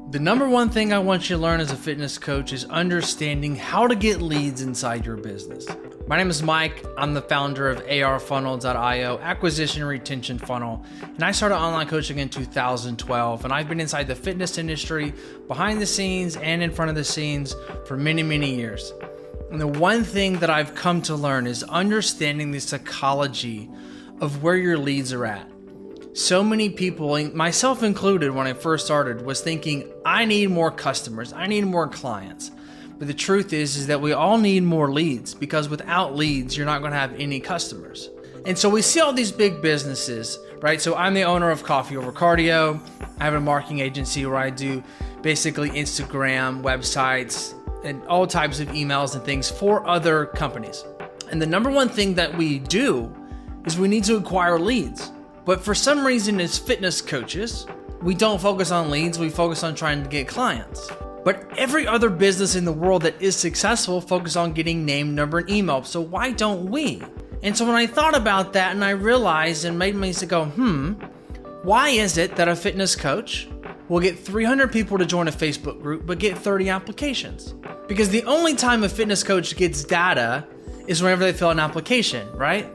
The number one thing I want you to learn as a fitness coach is understanding how to get leads inside your business. My name is Mike. I'm the founder of ARFunnel.io, acquisition retention funnel, and I started online coaching in 2012, and I've been inside the fitness industry, behind the scenes and in front of the scenes for many, many years. And the one thing that I've come to learn is understanding the psychology of where your leads are at. So many people, myself included when I first started, was thinking, I need more customers, I need more clients. But the truth is that we all need more leads, because without leads, you're not gonna have any customers. And so we see all these big businesses, right? So I'm the owner of Coffee Over Cardio. I have a marketing agency where I do basically Instagram, websites, and all types of emails and things for other companies. And the number one thing that we do is we need to acquire leads. But for some reason, as fitness coaches, we don't focus on leads, we focus on trying to get clients. But every other business in the world that is successful focus on getting name, number, and email. So why don't we? And so when I thought about that and I realized and made me go, why is it that a fitness coach will get 300 people to join a Facebook group, but get 30 applications? Because the only time a fitness coach gets data is whenever they fill an application, right?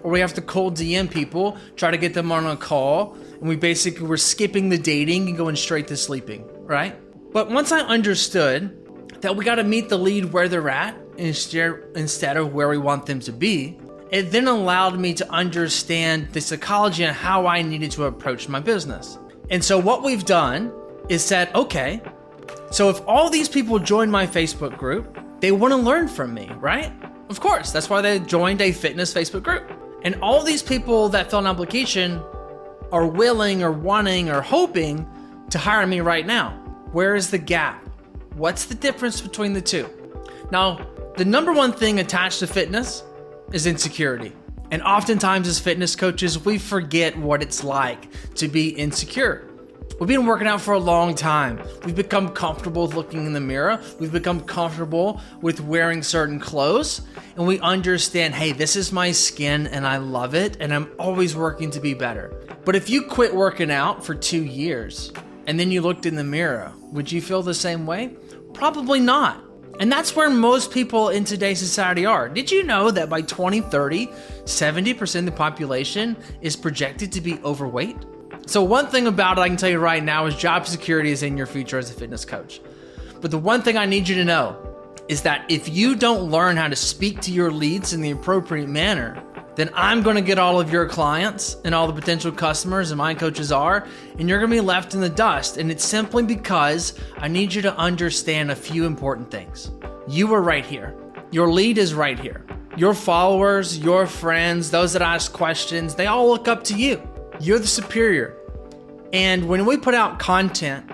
Or we have to cold DM people, try to get them on a call, and we're skipping the dating and going straight to sleeping, right? But once I understood that we got to meet the lead where they're at instead of where we want them to be, it then allowed me to understand the psychology and how I needed to approach my business. And so what we've done is said, okay, so if all these people join my Facebook group, they want to learn from me, right? Of course, that's why they joined a fitness Facebook group. And all these people that fill an application are willing or wanting or hoping to hire me right now. Where is the gap? What's the difference between the two? Now, the number one thing attached to fitness is insecurity. And oftentimes as fitness coaches, we forget what it's like to be insecure. We've been working out for a long time. We've become comfortable with looking in the mirror. We've become comfortable with wearing certain clothes. And we understand, hey, this is my skin and I love it. And I'm always working to be better. But if you quit working out for 2 years and then you looked in the mirror, would you feel the same way? Probably not. And that's where most people in today's society are. Did you know that by 2030, 70% of the population is projected to be overweight? So one thing about it I can tell you right now is job security is in your future as a fitness coach. But the one thing I need you to know is that if you don't learn how to speak to your leads in the appropriate manner, then I'm gonna get all of your clients and all the potential customers, and my coaches are, and you're gonna be left in the dust. And it's simply because I need you to understand a few important things. You are right here. Your lead is right here. Your followers, your friends, those that ask questions, they all look up to you. You're the superior. And when we put out content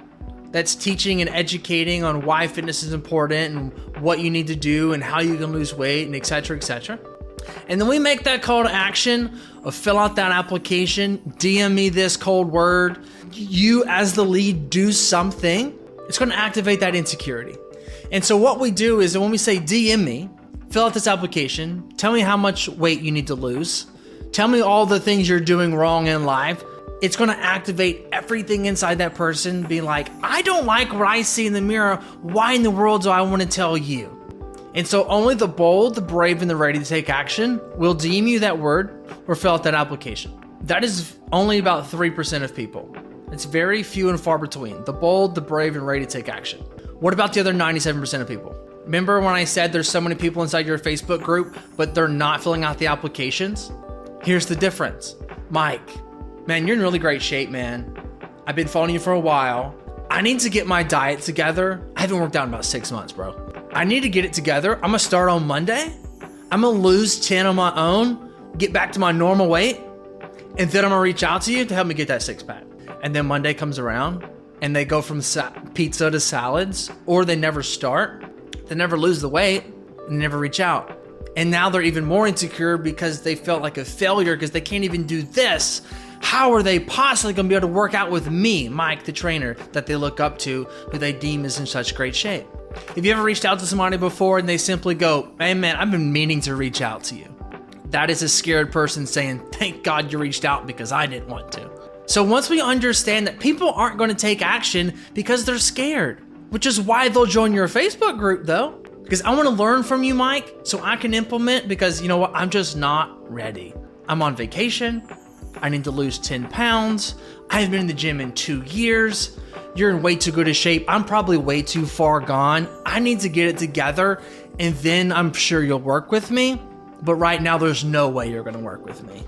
that's teaching and educating on why fitness is important and what you need to do and how you can lose weight and et cetera, and then we make that call to action of fill out that application, DM me this cold word, you as the lead do something, it's gonna activate that insecurity. And so what we do is when we say DM me, fill out this application, tell me how much weight you need to lose, tell me all the things you're doing wrong in life, it's gonna activate everything inside that person being like, I don't like what I see in the mirror, why in the world do I wanna tell you? And so only the bold, the brave, and the ready to take action will DM you that word or fill out that application. That is only about 3% of people. It's very few and far between. The bold, the brave, and ready to take action. What about the other 97% of people? Remember when I said there's so many people inside your Facebook group, but they're not filling out the applications? Here's the difference. Mike, man, you're in really great shape, man. I've been following you for a while. I need to get my diet together. I haven't worked out in about 6 months, bro. I need to get it together. I'm gonna start on Monday. I'm gonna lose 10 on my own, get back to my normal weight, and then I'm gonna reach out to you to help me get that 6-pack. And then Monday comes around and they go from pizza to salads, or they never start, they never lose the weight, and never reach out. And now they're even more insecure because they felt like a failure because they can't even do this. How are they possibly gonna be able to work out with me, Mike, the trainer that they look up to, who they deem is in such great shape? Have you ever reached out to somebody before and they simply go, hey man, I've been meaning to reach out to you? That is a scared person saying, thank God you reached out because I didn't want to. So once we understand that people aren't going to take action because they're scared, which is why they'll join your Facebook group though, because I want to learn from you, Mike, so I can implement, because you know what? I'm just not ready. I'm on vacation. I need to lose 10 pounds. I haven't been in the gym in 2 years. You're in way too good a shape. I'm probably way too far gone. I need to get it together, and then I'm sure you'll work with me. But right now, there's no way you're going to work with me.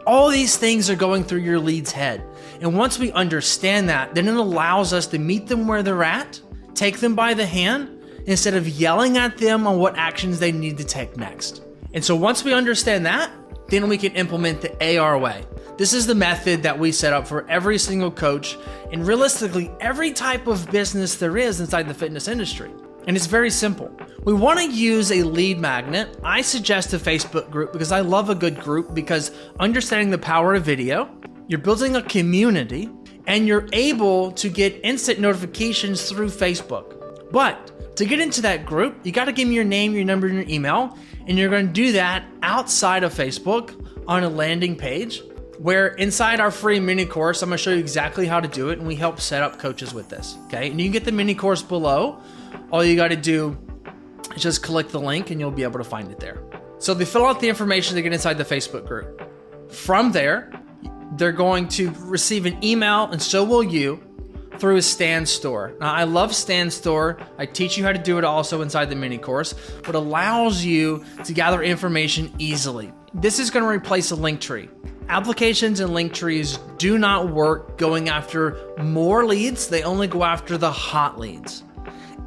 All these things are going through your lead's head. And once we understand that, then it allows us to meet them where they're at, take them by the hand, instead of yelling at them on what actions they need to take next. And so once we understand that, then we can implement the AR way. This is the method that we set up for every single coach and realistically every type of business there is inside the fitness industry. And it's very simple. We want to use a lead magnet. I suggest a Facebook group because I love a good group, because understanding the power of video, you're building a community, and you're able to get instant notifications through Facebook. But to get into that group, you got to give me your name, your number, and your email. And you're going to do that outside of Facebook on a landing page, where inside our free mini course, I'm going to show you exactly how to do it. And we help set up coaches with this. Okay. And you can get the mini course below. All you got to do is just click the link and you'll be able to find it there. So they fill out the information to get inside the Facebook group. From there, they're going to receive an email, and so will you, through a Stand Store. Now, I love Stand Store. I teach you how to do it also inside the mini course, but allows you to gather information easily. This is going to replace a link tree. Applications and link trees do not work going after more leads. They only go after the hot leads.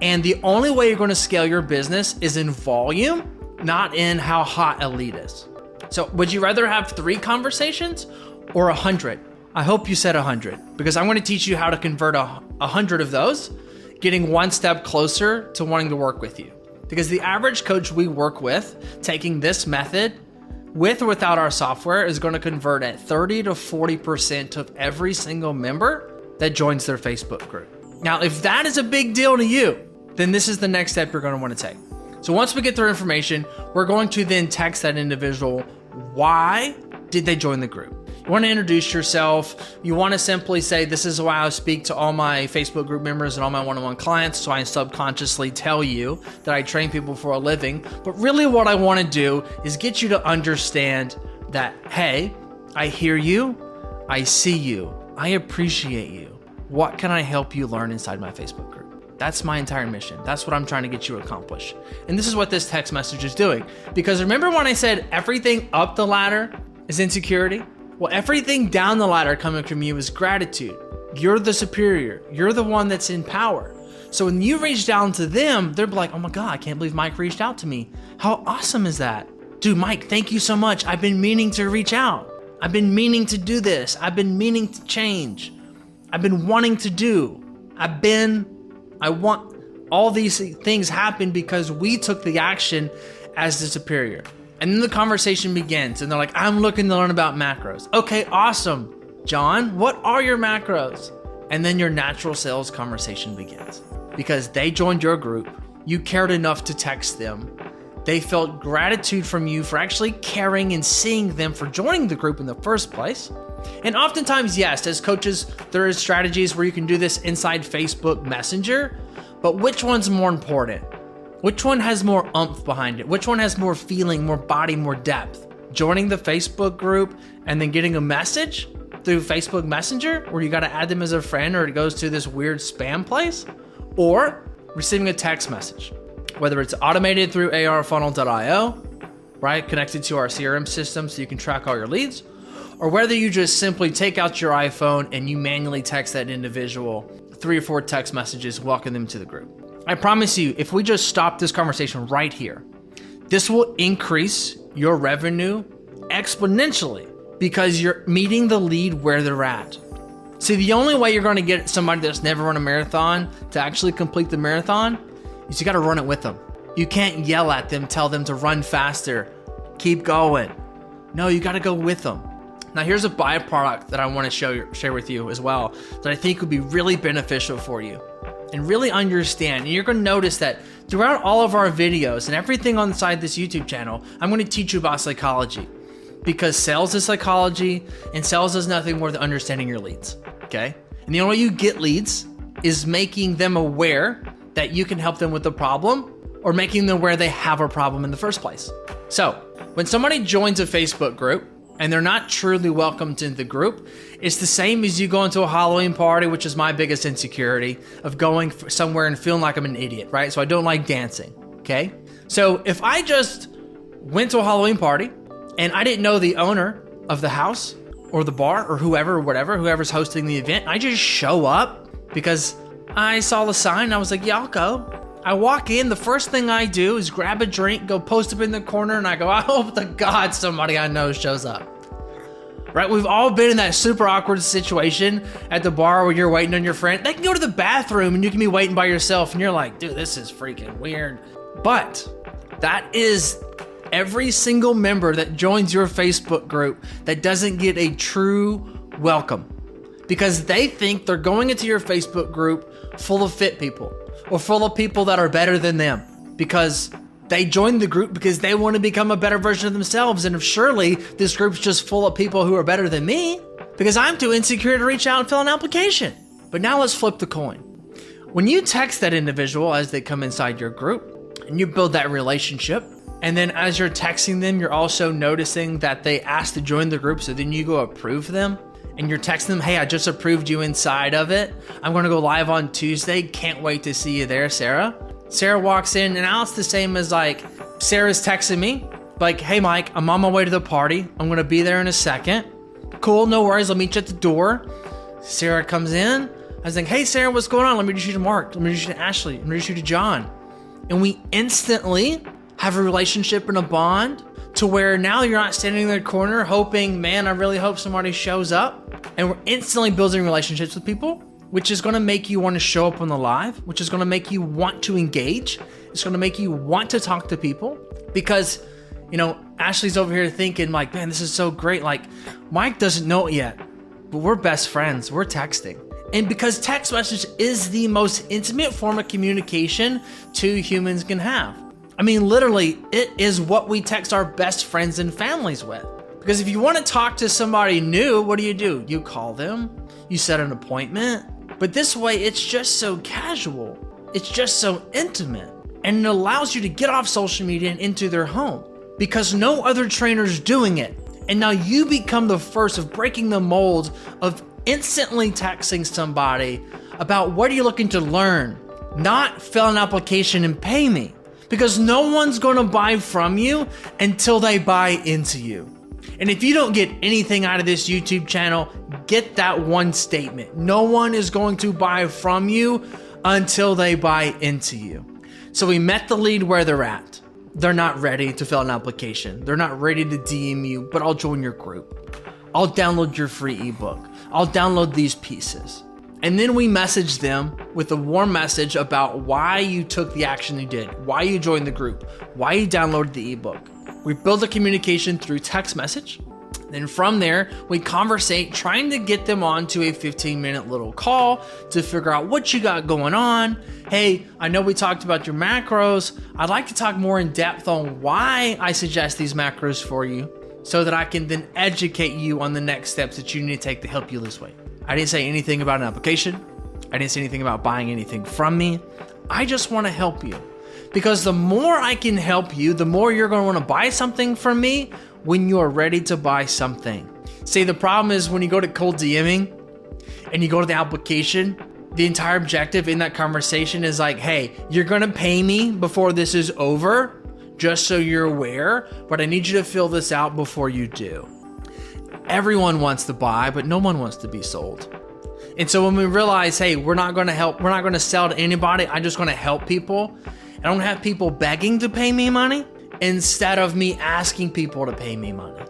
And the only way you're going to scale your business is in volume, not in how hot a lead is. So would you rather have 3 conversations or 100? I hope you said 100, because I'm going to teach you how to convert 100 of those, getting one step closer to wanting to work with you. Because the average coach we work with, taking this method with or without our software, is going to convert at 30 to 40% of every single member that joins their Facebook group. Now, if that is a big deal to you, then this is the next step you're going to want to take. So once we get their information, we're going to then text that individual, why did they join the group? You want to introduce yourself. You want to simply say, this is why I speak to all my Facebook group members and all my one-on-one clients. So I subconsciously tell you that I train people for a living. But really what I want to do is get you to understand that, hey, I hear you. I see you. I appreciate you. What can I help you learn inside my Facebook group? That's my entire mission. That's what I'm trying to get you to accomplish. And this is what this text message is doing. Because remember when I said everything up the ladder is insecurity? Well, everything down the ladder coming from you is gratitude. You're the superior. You're the one that's in power. So when you reach down to them, they're like, oh my God, I can't believe Mike reached out to me. How awesome is that? Dude, Mike, thank you so much. I've been meaning to reach out. I've been meaning to do this. I've been meaning to change. I've been wanting to do. I want all these things happen because we took the action as the superior. And then the conversation begins and they're like, I'm looking to learn about macros. Okay, awesome. John, what are your macros? And then your natural sales conversation begins because they joined your group. You cared enough to text them. They felt gratitude from you for actually caring and seeing them for joining the group in the first place. And oftentimes, yes, as coaches, there is strategies where you can do this inside Facebook Messenger, but which one's more important? Which one has more oomph behind it? Which one has more feeling, more body, more depth? Joining the Facebook group and then getting a message through Facebook Messenger where you got to add them as a friend or it goes to this weird spam place, or receiving a text message, whether it's automated through ARFunnel.io, right, connected to our CRM system so you can track all your leads, or whether you just simply take out your iPhone and you manually text that individual 3 or 4 text messages, welcome them to the group. I promise you, if we just stop this conversation right here, this will increase your revenue exponentially because you're meeting the lead where they're at. See, the only way you're going to get somebody that's never run a marathon to actually complete the marathon is you got to run it with them. You can't yell at them, tell them to run faster, keep going. No, you got to go with them. Now, here's a byproduct that I want to share with you as well that I think would be really beneficial for you and really understand. And you're going to notice that throughout all of our videos and everything on inside this YouTube channel, I'm going to teach you about psychology. because sales is psychology, and sales is nothing more than understanding your leads, okay? And the only way you get leads is making them aware that you can help them with the problem, or making them aware they have a problem in the first place. So when somebody joins a Facebook group and they're not truly welcomed into the group, it's the same as you going to a Halloween party, which is my biggest insecurity of going somewhere and feeling like I'm an idiot, right? So I don't like dancing, okay? So if I just went to a Halloween party and I didn't know the owner of the house or the bar or whoever or whatever, whoever's hosting the event, I just show up because I saw the sign and I was like, yeah, I'll go. I walk in, the first thing I do is grab a drink, go post up in the corner, and I go, I hope to God somebody I know shows up. Right? We've all been in that super awkward situation at the bar where you're waiting on your friend. They can go to the bathroom and you can be waiting by yourself and you're like, dude, this is freaking weird. But that is every single member that joins your Facebook group that doesn't get a true welcome, because they think they're going into your Facebook group full of fit people or full of people that are better than them, because they joined the group because they want to become a better version of themselves. And if surely this group's just full of people who are better than me because I'm too insecure to reach out and fill an application. But now let's flip the coin. When you text that individual as they come inside your group and you build that relationship, and then as you're texting them, you're also noticing that they asked to join the group. So then you go approve them. And you're texting them, hey, I just approved you inside of it. I'm going to go live on Tuesday. Can't wait to see you there, Sarah. Sarah walks in, and now it's the same as like, Sarah's texting me, like, hey, Mike, I'm on my way to the party. I'm going to be there in a second. Cool, no worries. I'll meet you at the door. Sarah comes in. I was like, hey, Sarah, what's going on? Let me introduce you to Mark. Let me introduce you to Ashley. Let me introduce you to John. And we instantly have a relationship and a bond to where now you're not standing in the corner hoping, man, I really hope somebody shows up. And we're instantly building relationships with people, which is going to make you want to show up on the live, which is going to make you want to engage. It's going to make you want to talk to people because, Ashley's over here thinking like, man, this is so great. Like, Mike doesn't know it yet, but we're best friends. We're texting. And because text message is the most intimate form of communication two humans can have. I mean, literally, it is what we text our best friends and families with. Because if you want to talk to somebody new, what do? You call them, you set an appointment. But this way, it's just so casual. It's just so intimate. And it allows you to get off social media and into their home because no other trainer's doing it. And now you become the first of breaking the mold of instantly texting somebody about what are you looking to learn, not fill an application and pay me. Because no one's going to buy from you until they buy into you. And if you don't get anything out of this YouTube channel, get that one statement. No one is going to buy from you until they buy into you. So we met the lead where they're at. They're not ready to fill an application. They're not ready to DM you, but I'll join your group. I'll download your free ebook. I'll download these pieces. And then we message them with a warm message about why you took the action you did, why you joined the group, why you downloaded the ebook. We build a communication through text message. Then from there, we conversate, trying to get them onto a 15-minute little call to figure out what you got going on. Hey, I know we talked about your macros. I'd like to talk more in depth on why I suggest these macros for you so that I can then educate you on the next steps that you need to take to help you lose weight. I didn't say anything about an application. I didn't say anything about buying anything from me. I just want to help you because the more I can help you, the more you're going to want to buy something from me when you are ready to buy something. See, the problem is when you go to cold DMing and you go to the application, the entire objective in that conversation is like, hey, you're going to pay me before this is over, just so you're aware, but I need you to fill this out before you do. Everyone wants to buy, but no one wants to be sold. And so when we realize, hey, we're not going to sell to anybody. I'm just going to help people. I don't have people begging to pay me money instead of me asking people to pay me money.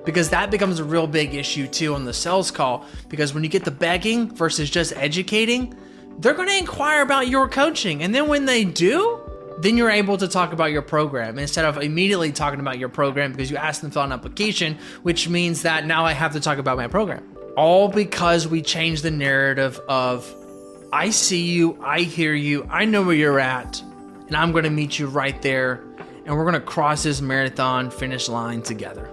Because that becomes a real big issue too on the sales call. Because when you get the begging versus just educating, they're going to inquire about your coaching. And then when they do, then you're able to talk about your program instead of immediately talking about your program because you asked them to fill out an application, which means that now I have to talk about my program. All because we changed the narrative of, I see you, I hear you, I know where you're at, and I'm going to meet you right there, and we're going to cross this marathon finish line together.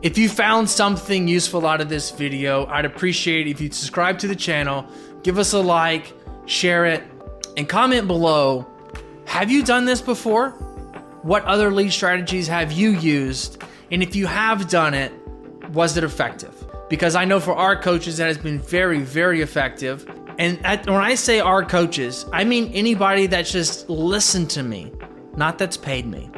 If you found something useful out of this video, I'd appreciate it if you'd subscribe to the channel, give us a like, share it, and comment below, have you done this before? What other lead strategies have you used? And if you have done it, was it effective? Because I know for our coaches that has been very, very effective. And when I say our coaches, I mean anybody that's just listened to me, not that's paid me.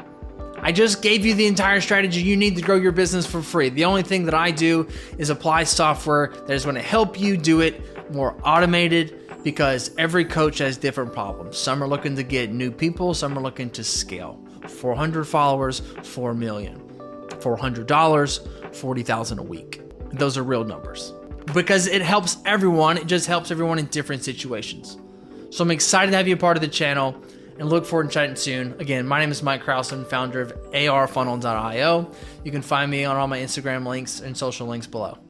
I just gave you the entire strategy you need to grow your business for free. The only thing that I do is apply software that is going to help you do it more automated, because every coach has different problems. Some are looking to get new people, some are looking to scale. 400 followers, 4 million. $400, 40,000 a week. Those are real numbers. Because it helps everyone, it just helps everyone in different situations. So I'm excited to have you a part of the channel and look forward to chatting soon. Again, my name is Mike Krausen, founder of ARFunnel.io. You can find me on all my Instagram links and social links below.